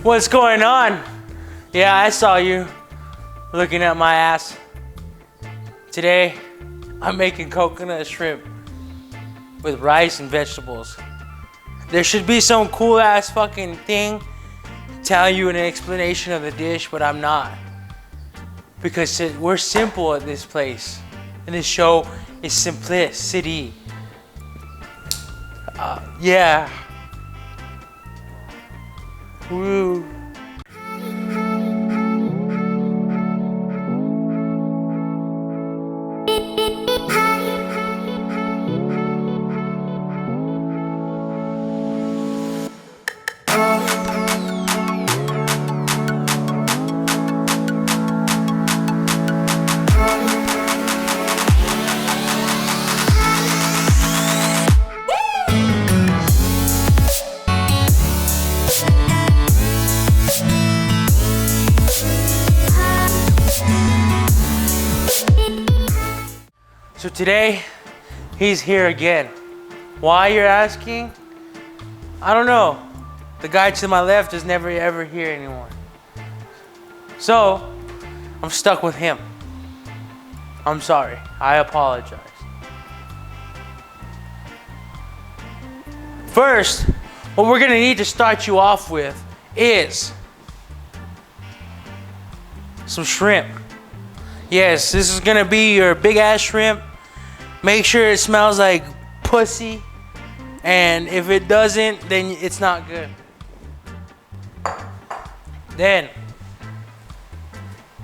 What's going on? Yeah, I saw you looking at my ass. Today, I'm making coconut shrimp with rice and vegetables. There should be some cool ass fucking thing telling you an explanation of the dish, but I'm not. Because we're simple at this place. And this show is simplicity. Yeah. Woo. So today, he's here again. Why, you're asking? I don't know. The guy to my left is never ever here anymore. So, I'm stuck with him. I'm sorry. I apologize. First, what we're gonna need to start you off with is some shrimp. Yes, this is gonna be your big ass shrimp. Make sure it smells like pussy, and if it doesn't, then it's not good. Then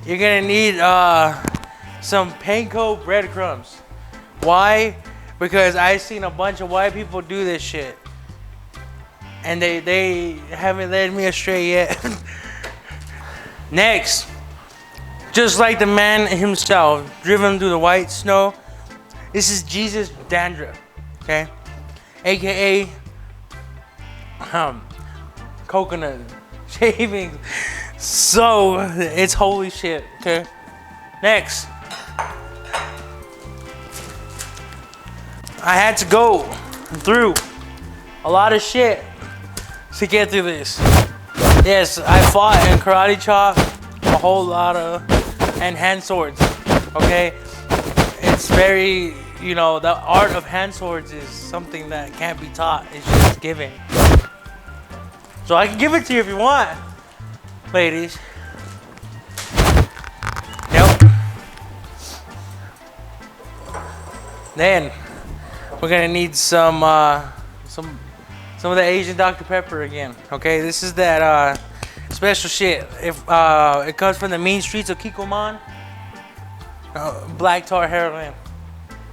you're gonna need some panko breadcrumbs. Why? Because I've seen a bunch of white people do this shit, and they haven't led me astray yet. Next, just like the man himself, driven through the white snow, this is Jesus dandruff, okay? AKA coconut shavings. So it's holy shit, okay? Next, I had to go through a lot of shit to get through this. Yes, I fought in karate chop a whole lot of, and hand swords, okay? It's very, you know, the art of hand swords is something that can't be taught. It's just given. So I can give it to you if you want, ladies. Yep. Then we're gonna need some of the Asian Dr. Pepper again. Okay, this is that special shit. If it comes from the mean streets of Kikoman. Black tar heroin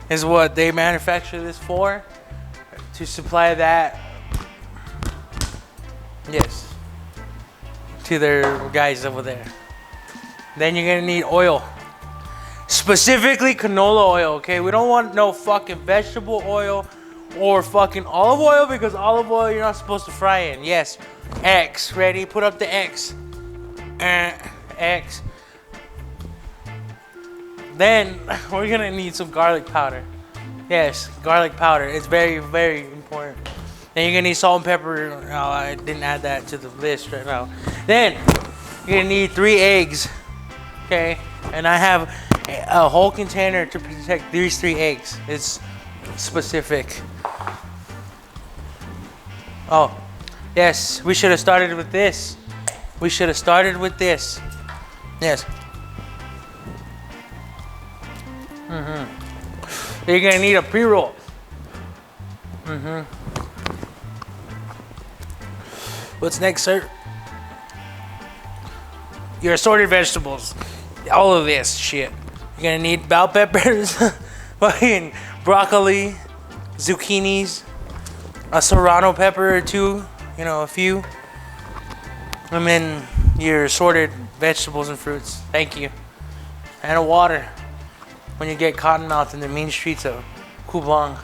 is what they manufacture this for, to supply that, yes, to their guys over there. Then you're gonna need oil, specifically canola oil, okay? We don't want no fucking vegetable oil or fucking olive oil, because olive oil you're not supposed to fry in. Yes, X, ready? Put up the X. X. Then we're gonna need some garlic powder. Yes, garlic powder. It's very, very important. Then you're gonna need salt and pepper. Oh, I didn't add that to the list right now. Then you're gonna need 3 eggs. Okay, and I have a whole container to protect these 3 eggs. It's specific. Oh, yes, we should have started with this. We should have started with this. Yes. You're gonna need a pre-roll. What's next, sir? Your assorted vegetables. All of this shit. You're gonna need bell peppers, fucking broccoli, zucchinis, a serrano pepper or 2, you know, a few. And then your assorted vegetables and fruits. Thank you. And a water. When you get cottonmouth in the mean streets of Kublong.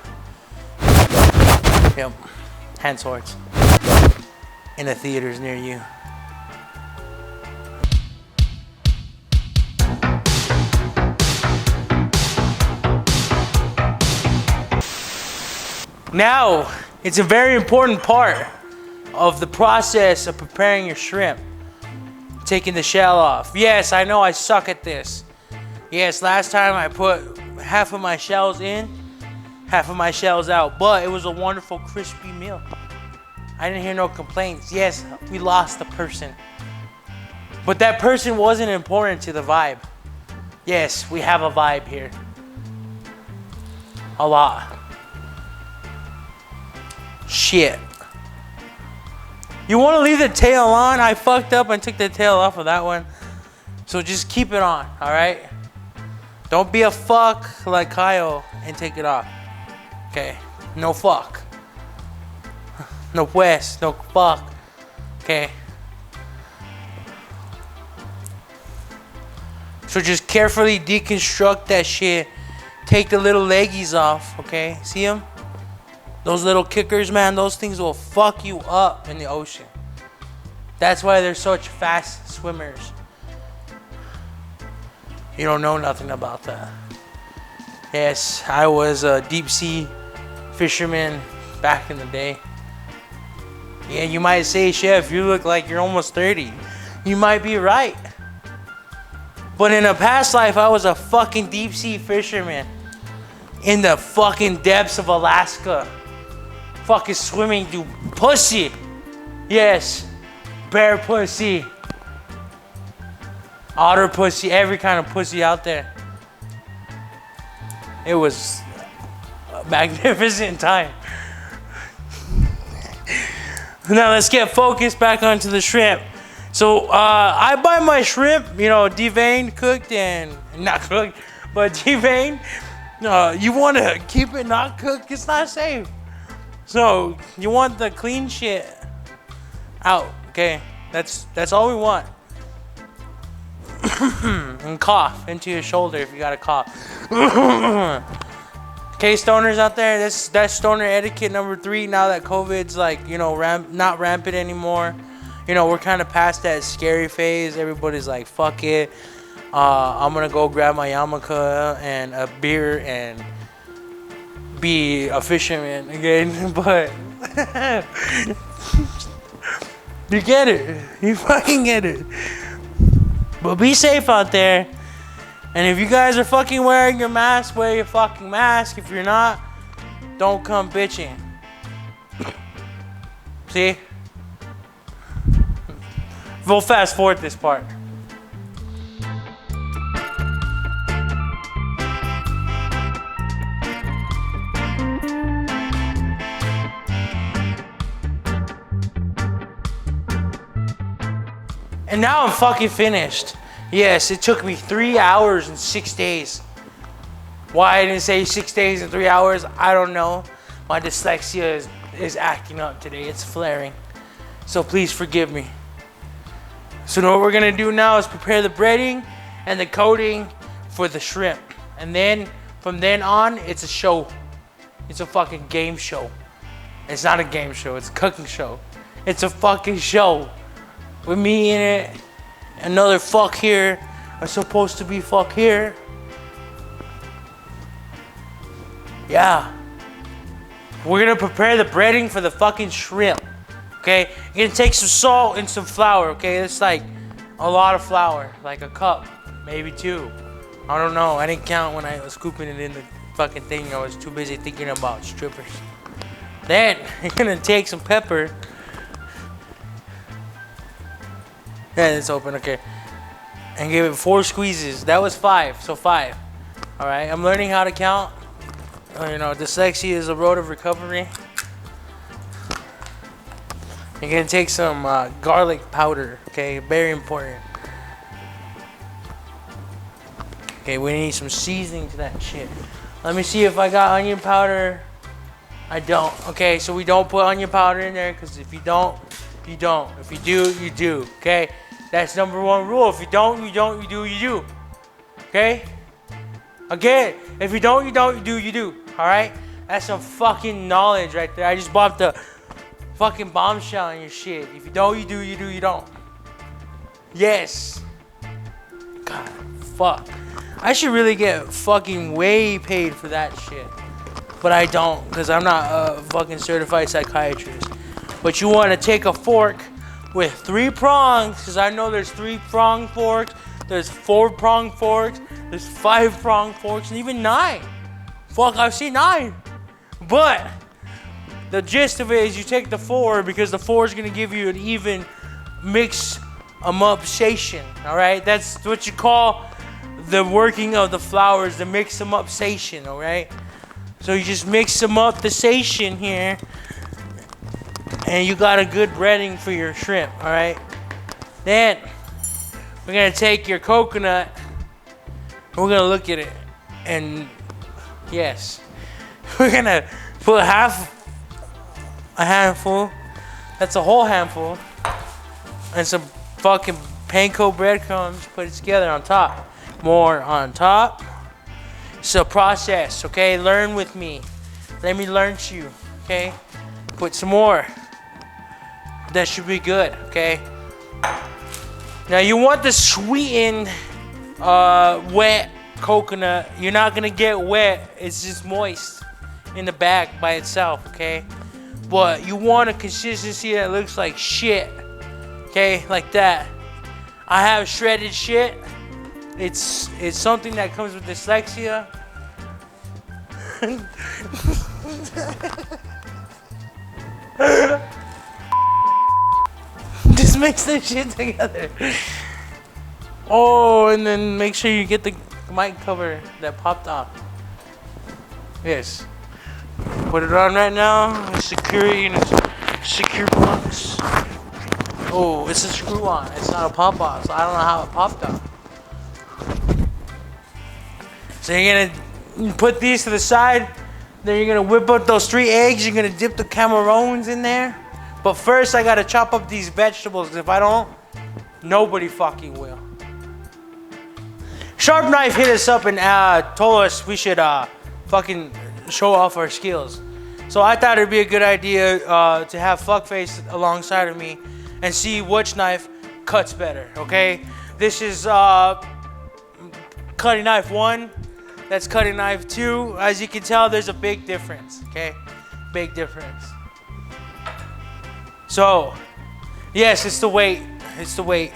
Yep. Hand swords. In the theaters near you. Now, it's a very important part of the process of preparing your shrimp. taking the shell off. Yes, I know I suck at this. Yes, last time I put half of my shells in, half of my shells out, but it was a wonderful crispy meal. I didn't hear no complaints. Yes, we lost the person, but that person wasn't important to the vibe. Yes, we have a vibe here. A lot. Shit. You want to leave the tail on? I fucked up and took the tail off of that one. So just keep it on, alright? Don't be a fuck like Kyle and take it off. Okay? No fuck. No pues, no fuck. Okay? So just carefully deconstruct that shit. Take the little leggies off, okay? See them? Those little kickers, man, those things will fuck you up in the ocean. That's why they're such fast swimmers. You don't know nothing about that. Yes, I was a deep sea fisherman back in the day. Yeah, you might say, Chef, you look like you're almost 30. You might be right. But in a past life, I was a fucking deep sea fisherman. In the fucking depths of Alaska. Fucking swimming through pussy. Yes. Bear pussy. Otter pussy. Every kind of pussy out there. It was a magnificent time. Now let's get focused back onto the shrimp. So I buy my shrimp, you know, deveined, cooked, and not cooked, but deveined. You want to keep it not cooked, it's not safe. So you want the clean shit out, okay? That's all we want. And cough into your shoulder if you got a cough. Okay, stoners out there, that's stoner etiquette number 3. Now that COVID's like, you know, not rampant anymore. You know, we're kind of past that scary phase. Everybody's like, fuck it. I'm gonna go grab my yarmulke and a beer and be a fisherman again. But you get it. You fucking get it. But be safe out there. And if you guys are fucking wearing your mask, wear your fucking mask. If you're not, don't come bitching. See? We'll fast forward this part. And now I'm fucking finished. Yes, it took me 3 hours and 6 days. Why I didn't say 6 days and 3 hours, I don't know. My dyslexia is acting up today. It's flaring. So please forgive me. So what we're gonna do now is prepare the breading and the coating for the shrimp. And then from then on, it's a show. It's a fucking game show. It's not a game show, it's a cooking show. It's a fucking show. With me in it. Another fuck here. Are supposed to be fuck here. Yeah. We're gonna prepare the breading for the fucking shrimp. Okay? You're gonna take some salt and some flour, okay? It's like a lot of flour. Like a cup. Maybe 2. I don't know. I didn't count when I was scooping it in the fucking thing. I was too busy thinking about strippers. Then, you're gonna take some pepper. Yeah, it's open, okay. And give it 4 squeezes. That was 5, so 5. Alright, I'm learning how to count. You know, dyslexia is a road of recovery. You're gonna take some garlic powder, okay? Very important. Okay, we need some seasoning to that shit. Let me see if I got onion powder. I don't. Okay, so we don't put onion powder in there because if you don't, you don't. If you do, you do. Okay? That's number 1 rule. If you don't, you don't. You do, you do. Okay? Again, if you don't, you don't. You do, you do. Alright? That's some fucking knowledge right there. I just bought the fucking bombshell on your shit. If you don't, you do, you do, you don't. Yes. God, fuck. I should really get fucking way paid for that shit. But I don't, because I'm not a fucking certified psychiatrist. But you want to take a fork, with 3 prongs, because I know there's 3-prong forks, there's 4-prong forks, there's 5-prong forks, and even 9. Fuck, I've seen 9. But the gist of it is you take the 4 because the 4 is gonna give you an even mix 'em up station. All right, that's what you call the working of the flours, the mix 'em up station. All right, so you just mix them up the station here, and you got a good breading for your shrimp. All right, then we're gonna take your coconut. We're gonna look at it, and yes, we're gonna put a handful. That's a whole handful, and some fucking panko breadcrumbs. Put it together on top. More on top. It's a process, okay? Learn with me. Let me learn to you, okay? Put some more. That should be good, okay? Now you want the sweetened, wet coconut. You're not gonna get wet. It's just moist in the bag by itself, okay? But you want a consistency that looks like shit, okay? Like that. I have shredded shit. It's something that comes with dyslexia. Just mix that shit together. Oh, and then make sure you get the mic cover that popped off. Yes. Put it on right now. It's secure in a secure box. Oh, it's a screw on. It's not a pop off, so I don't know how it popped off. So you're gonna put these to the side. Then you're gonna whip up those 3 eggs. You're gonna dip the camarones in there. But first, I gotta chop up these vegetables. 'Cause if I don't, nobody fucking will. Sharp Knife hit us up and told us we should fucking show off our skills. So I thought it'd be a good idea to have Fuckface alongside of me and see which knife cuts better. Okay, this is cutting knife 1. That's cutting knife 2. As you can tell, there's a big difference. Okay, big difference. So, yes, it's the weight. It's the weight.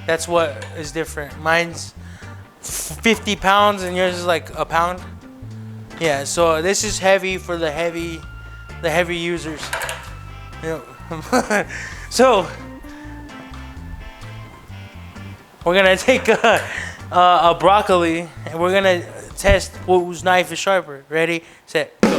That's what is different. Mine's 50 pounds and yours is like a pound. Yeah, so this is heavy for the heavy users. You know. So we're gonna take a broccoli and we're gonna test whose knife is sharper. Ready, set, go.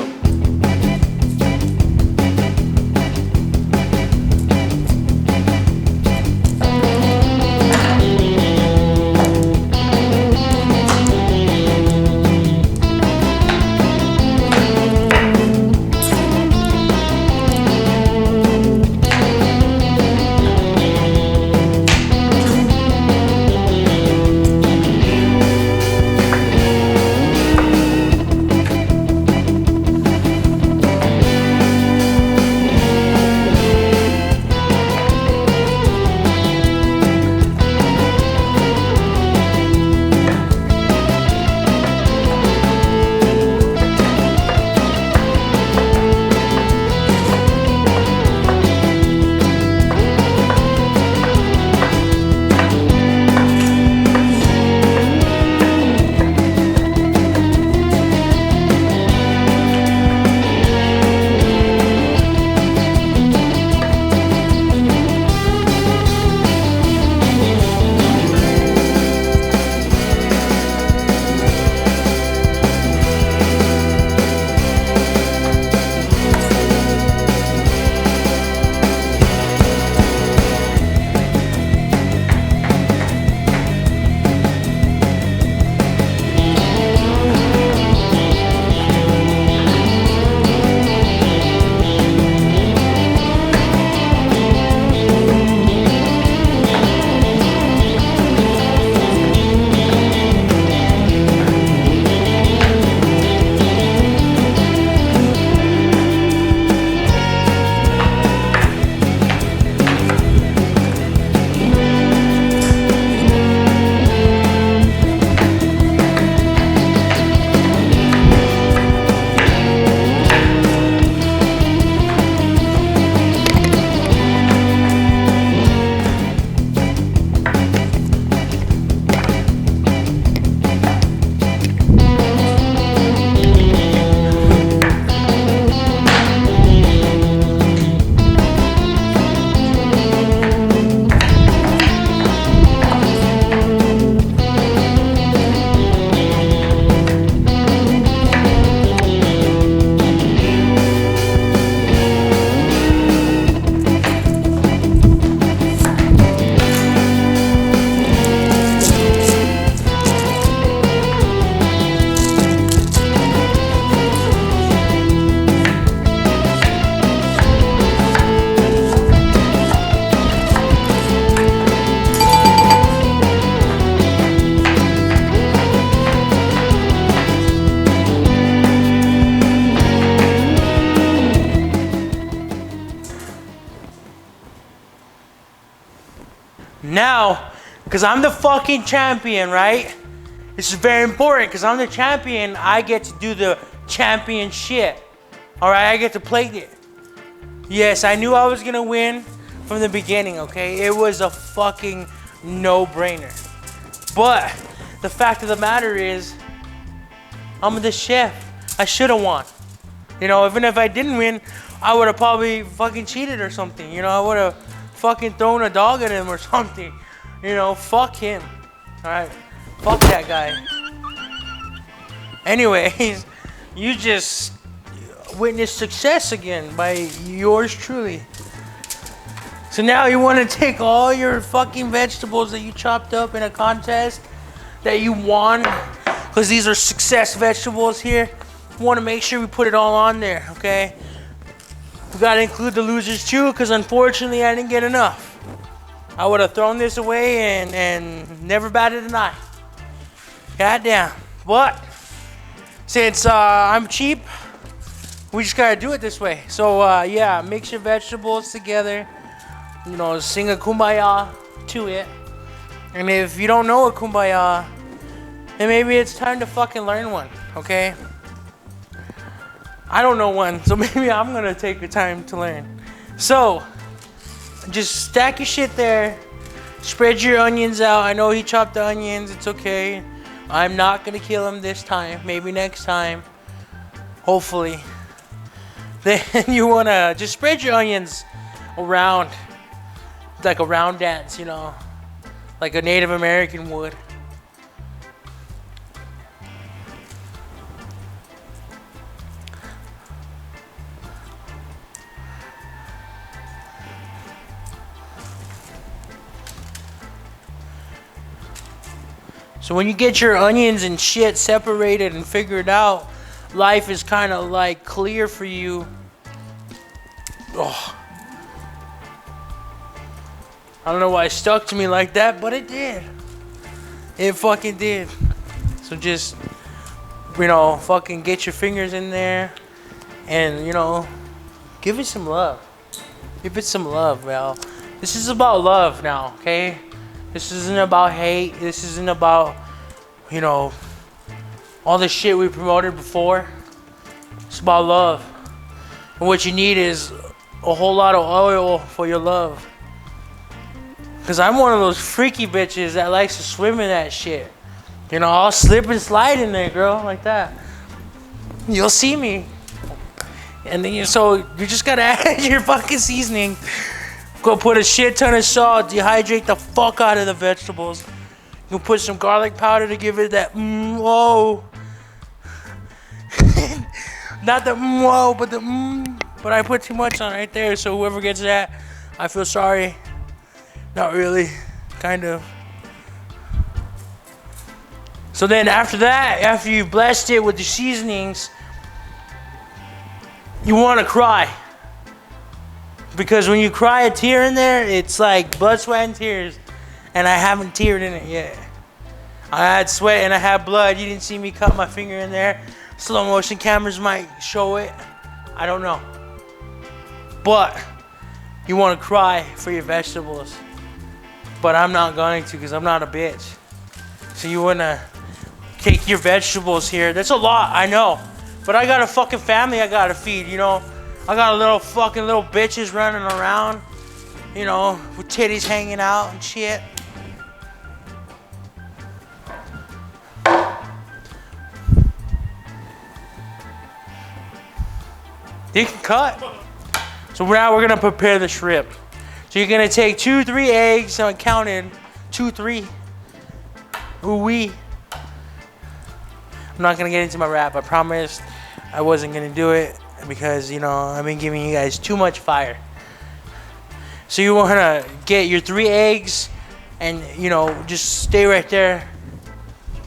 Now, because I'm the fucking champion, right? This is very important because I'm the champion. I get to do the champion shit. All right, I get to play it. Yes, I knew I was gonna win from the beginning, okay? It was a fucking no-brainer. But the fact of the matter is, I'm the chef. I should have won. You know, even if I didn't win, I would have probably fucking cheated or something. You know, I would have fucking thrown a dog at him or something. You know, fuck him. All right, fuck that guy. Anyways, you just witnessed success again by yours truly. So now you want to take all your fucking vegetables that you chopped up in a contest that you won, because these are success vegetables here. We want to make sure we put it all on there, okay? We got to include the losers too, because unfortunately I didn't get enough. I would have thrown this away and never batted an eye. Goddamn. But since I'm cheap, we just got to do it this way. So yeah, mix your vegetables together. You know, sing a kumbaya to it. And if you don't know a kumbaya, then maybe it's time to fucking learn one, okay? I don't know one, so maybe I'm gonna take the time to learn. So, just stack your shit there. Spread your onions out. I know he chopped the onions, it's okay. I'm not gonna kill him this time, maybe next time. Hopefully. Then you wanna just spread your onions around. Like a round dance, you know, like a Native American would. So when you get your onions and shit separated and figured out, life is kind of like clear for you. Oh. I don't know why it stuck to me like that, but it did. It fucking did. So just, you know, fucking get your fingers in there and, you know, give it some love. Give it some love, Val. This is about love now, okay? This isn't about hate. This isn't about, you know, all the shit we promoted before. It's about love. And what you need is a whole lot of oil for your love. Because I'm one of those freaky bitches that likes to swim in that shit. You know, I'll slip and slide in there, girl, like that. You'll see me. And then so you just gotta add your fucking seasoning. Go put a shit ton of salt, dehydrate the fuck out of the vegetables. You put some garlic powder to give it that whoa. Not the whoa, but the But I put too much on right there, so whoever gets that, I feel sorry. Not really, kind of. So then after that, after you've blessed it with the seasonings, you want to cry. Because when you cry a tear in there, it's like blood, sweat, and tears. And I haven't teared in it yet. I had sweat and I had blood. You didn't see me cut my finger in there. Slow motion cameras might show it. I don't know. But you want to cry for your vegetables. But I'm not going to, because I'm not a bitch. So you want to take your vegetables here. That's a lot, I know. But I got a fucking family I got to feed, you know. I got a little bitches running around, you know, with titties hanging out and shit. You can cut. So now we're going to prepare the shrimp. So you're gonna take 2-3 eggs, so I counted 2-3. Ooh-wee. I'm not gonna get into my rap, I promised I wasn't gonna do it because, you know, I've been giving you guys too much fire. So you wanna get your 3 eggs and, you know, just stay right there.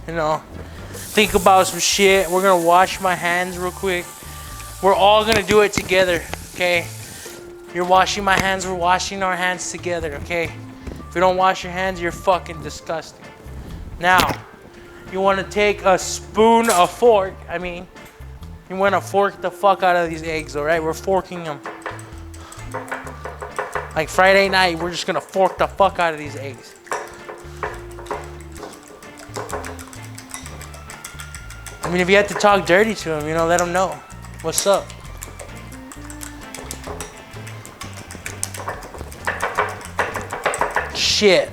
You know, think about some shit. We're gonna wash my hands real quick. We're all gonna do it together, okay? You're washing my hands, we're washing our hands together, okay? If you don't wash your hands, you're fucking disgusting. Now, you want to take a spoon, a fork, you want to fork the fuck out of these eggs, alright? We're forking them. Like Friday night, we're just gonna fork the fuck out of these eggs. I mean, if you have to talk dirty to him, you know, let him know what's up. Shit.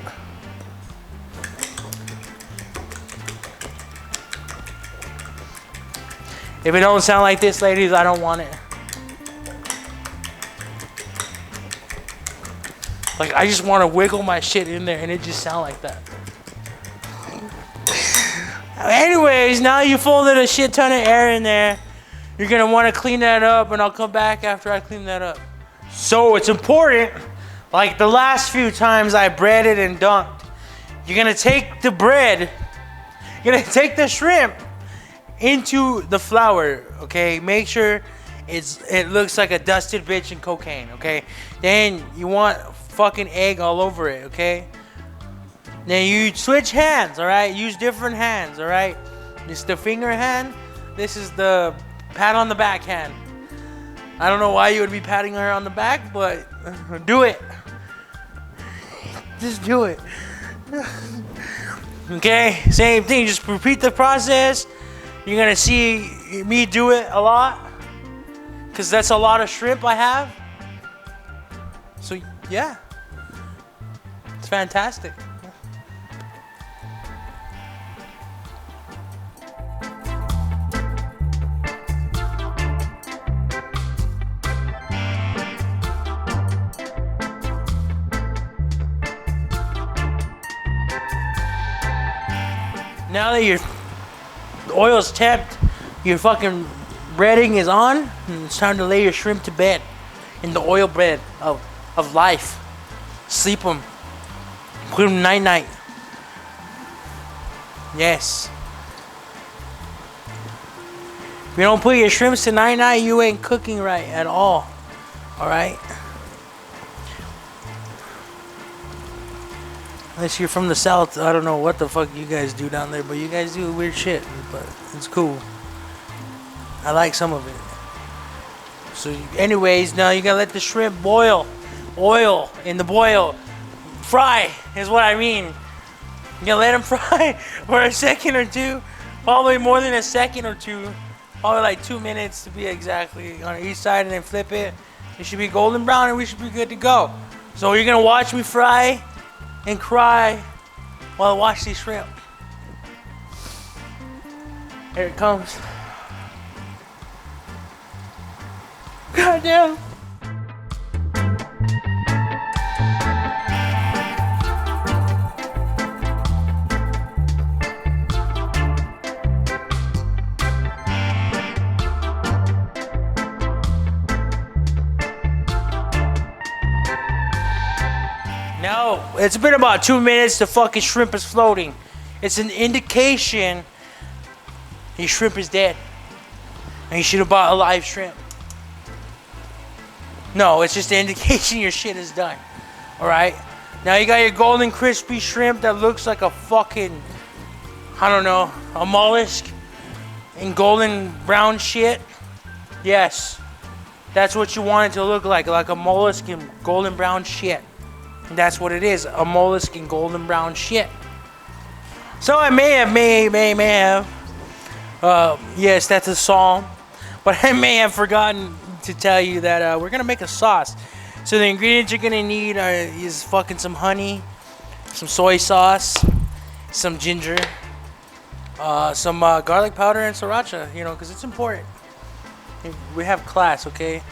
If it don't sound like this, ladies, I don't want it. Like, I just want to wiggle my shit in there and it just sound like that. Anyways, now you folded a shit ton of air in there. You're going to want to clean that up, and I'll come back after I clean that up. So it's important, like the last few times I breaded and dunked, you're going to take the bread, you're going to take the shrimp into the flour, okay? Make sure it looks like a dusted bitch in cocaine, okay? Then you want fucking egg all over it, okay? Then you switch hands, all right? Use different hands, all right? This is the finger hand. This is the pat on the back hand. I don't know why you would be patting her on the back, but do it. Just do it. Okay, same thing. Just repeat the process. You're gonna see me do it a lot, because that's a lot of shrimp I have. So yeah, it's fantastic. Now that your oil's tapped, your fucking breading is on, and it's time to lay your shrimp to bed in the oil bread of life. Sleep them. Put them night-night. Yes. If you don't put your shrimps to night-night, you ain't cooking right at all. Alright? Unless you're from the south, I don't know what the fuck you guys do down there, but you guys do weird shit, but it's cool. I like some of it. So anyways, now you gotta let the shrimp boil. Oil in the boil. Fry is what I mean. You gotta let them fry for a second or two. Probably more than a second or two. Probably like 2 minutes to be exactly on each side, and then flip it. It should be golden brown and we should be good to go. So you're gonna watch me fry and cry while I watch these shrimp. Here it comes. Goddamn. Now, it's been about 2 minutes, the fucking shrimp is floating. It's an indication your shrimp is dead. And you should have bought a live shrimp. No, it's just an indication your shit is done. Alright? Now you got your golden crispy shrimp that looks like a fucking, I don't know, a mollusk in golden brown shit. Yes. That's what you want it to look like a mollusk in golden brown shit. That's what it is, a mollusk in golden brown shit. So I may have, yes, that's a psalm, but I may have forgotten to tell you that we're gonna make a sauce. So the ingredients you're gonna need is fucking some honey, some soy sauce, some ginger, some garlic powder and sriracha, you know, because it's important. We have class, okay?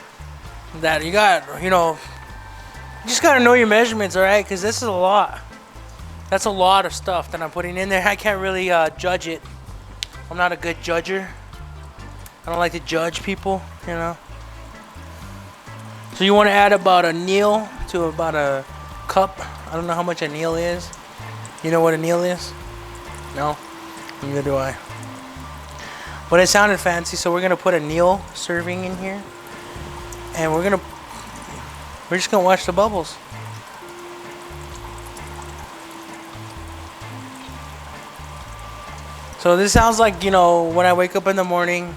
That you got, you know, you just gotta know your measurements, alright? Because this is a lot. That's a lot of stuff that I'm putting in there. I can't really judge it. I'm not a good judger. I don't like to judge people, you know. So you want to add about a kneel to about a cup. I don't know how much a kneel is. You know what a kneel is? No? Neither do I. But it sounded fancy, so we're gonna put a kneel serving in here. And we're just gonna watch the bubbles. So this sounds like, you know, when I wake up in the morning,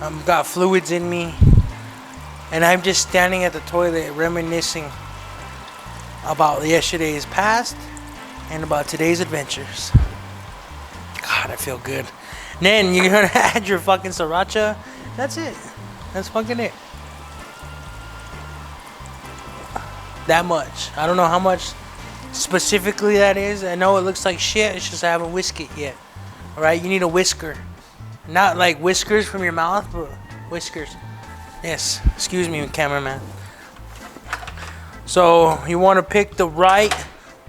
I've got fluids in me, and I'm just standing at the toilet reminiscing about yesterday's past and about today's adventures. God, I feel good. Then you're gonna add your fucking sriracha. That's it. That's fucking it. That much. I don't know how much specifically that is. I know it looks like shit. It's just I haven't whisked it yet. Alright, you need a whisker. Not like whiskers from your mouth, but whiskers. Yes. Excuse me, cameraman. So you want to pick the right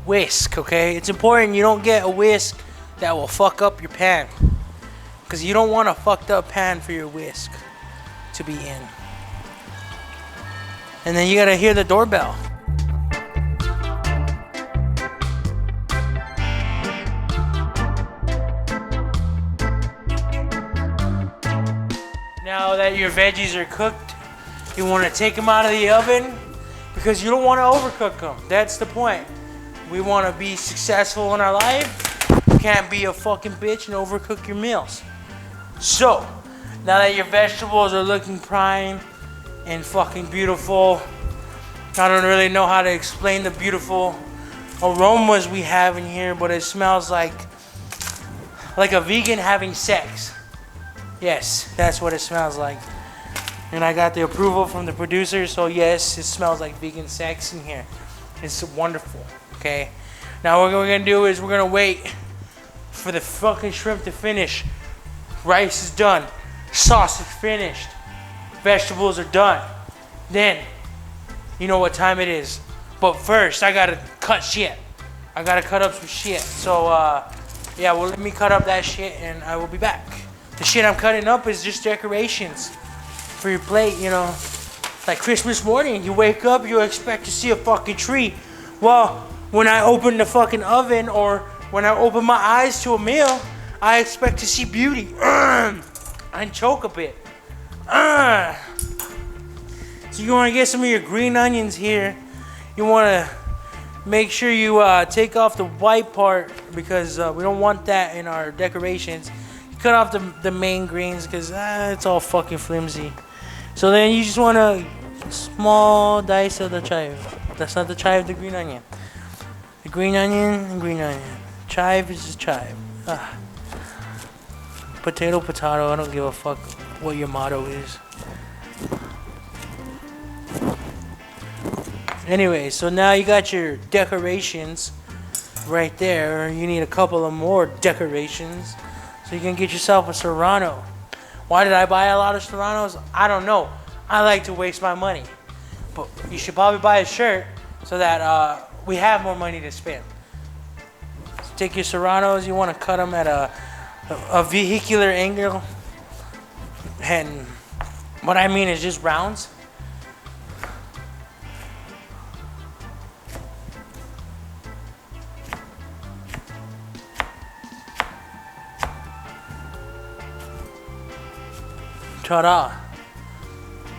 whisk, okay? It's important you don't get a whisk that will fuck up your pan. Because you don't want a fucked up pan for your whisk to be in. And then you gotta hear the doorbell. Now that your veggies are cooked, you want to take them out of the oven because you don't want to overcook them. That's the point. We want to be successful in our life. You can't be a fucking bitch and overcook your meals. So, now that your vegetables are looking prime and fucking beautiful, I don't really know how to explain the beautiful aromas we have in here, but it smells like a vegan having sex. Yes, that's what it smells like. And I got the approval from the producer, so yes, it smells like vegan sex in here. It's wonderful, okay? Now what we're gonna do is we're gonna wait for the fucking shrimp to finish. Rice is done. Sauce is finished. Vegetables are done. Then, you know what time it is. But first, I gotta cut shit. I gotta cut up some shit. So, yeah, well, let me cut up that shit and I will be back. The shit I'm cutting up is just decorations for your plate, you know. Like Christmas morning, you wake up, you expect to see a fucking tree. Well, when I open the fucking oven or when I open my eyes to a meal, I expect to see beauty. And choke a bit. So you want to get some of your green onions here. You want to make sure you take off the white part because we don't want that in our decorations. Cut off the main greens because it's all fucking flimsy. So then you just want a small dice of the chive. That's not the chive, the green onion. The green onion and green onion. Chive is just chive. Potato, potato. I don't give a fuck what your motto is. Anyway, so now you got your decorations right there. You need a couple of more decorations. So you can get yourself a Serrano. Why did I buy a lot of Serranos? I don't know. I like to waste my money. But you should probably buy a shirt so that we have more money to spend. So take your Serranos. You want to cut them at a vehicular angle. And what I mean is just rounds. Ta-da.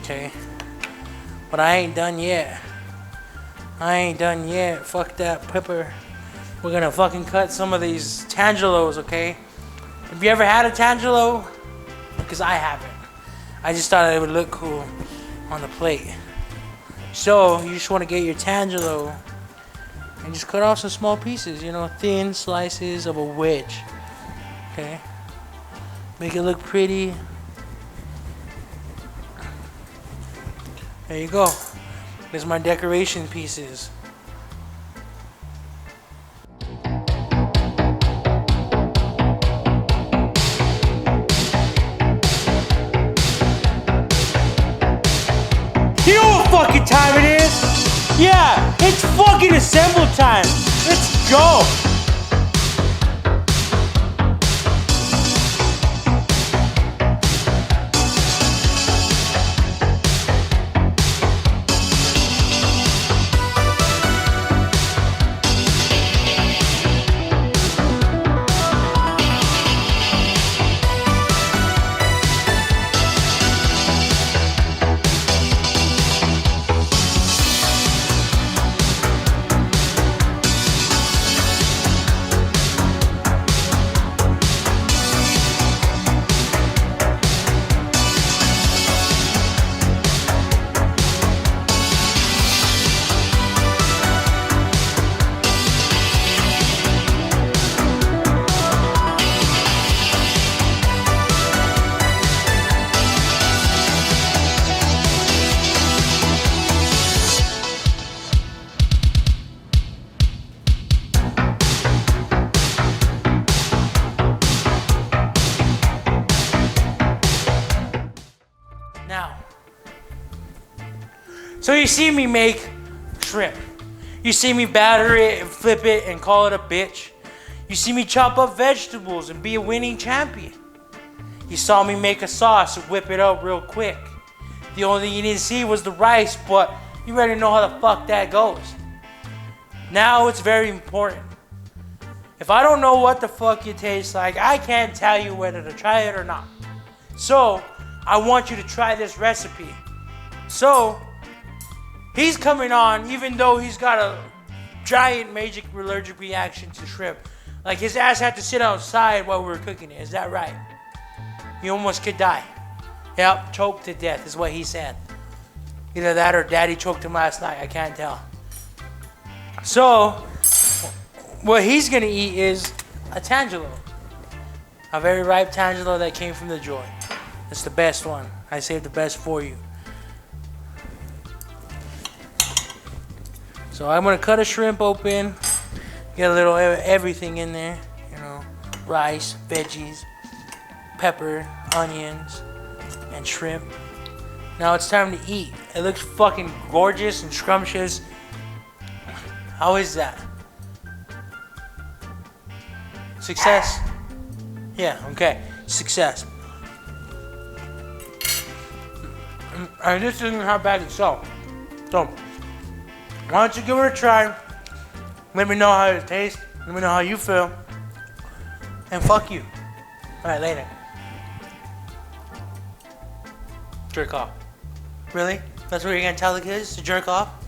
Okay. But I ain't done yet. Fuck that pepper. We're gonna fucking cut some of these tangelos, okay? Have you ever had a tangelo? Because I haven't. I just thought it would look cool on the plate. So, you just want to get your tangelo and just cut off some small pieces, you know, thin slices of a wedge. Okay? Make it look pretty. There you go. There's my decoration pieces. You know what fucking time it is? Yeah, it's fucking assemble time. Let's go. Now, so you see me make shrimp. You see me batter it and flip it and call it a bitch. You see me chop up vegetables and be a winning champion. You saw me make a sauce and whip it up real quick. The only thing you didn't see was the rice, but you already know how the fuck that goes. Now it's very important. If I don't know what the fuck it tastes like, I can't tell you whether to try it or not. So, I want you to try this recipe. So, he's coming on even though he's got a giant major allergic reaction to shrimp. Like his ass had to sit outside while we were cooking it. Is that right? He almost could die. Yep, choked to death is what he said. Either that or daddy choked him last night. I can't tell. So, what he's going to eat is a tangelo. A very ripe tangelo that came from the joy. It's the best one. I saved the best for you. So I'm going to cut a shrimp open. Get a little everything in there. You know, rice, veggies, pepper, onions, and shrimp. Now it's time to eat. It looks fucking gorgeous and scrumptious. How is that? Success? Yeah, okay. Success. And this isn't how bad it's so. So, why don't you give it a try? Let me know how it tastes. Let me know how you feel. And fuck you. Alright, later. Jerk off. Really? That's what you're gonna tell the kids? To jerk off?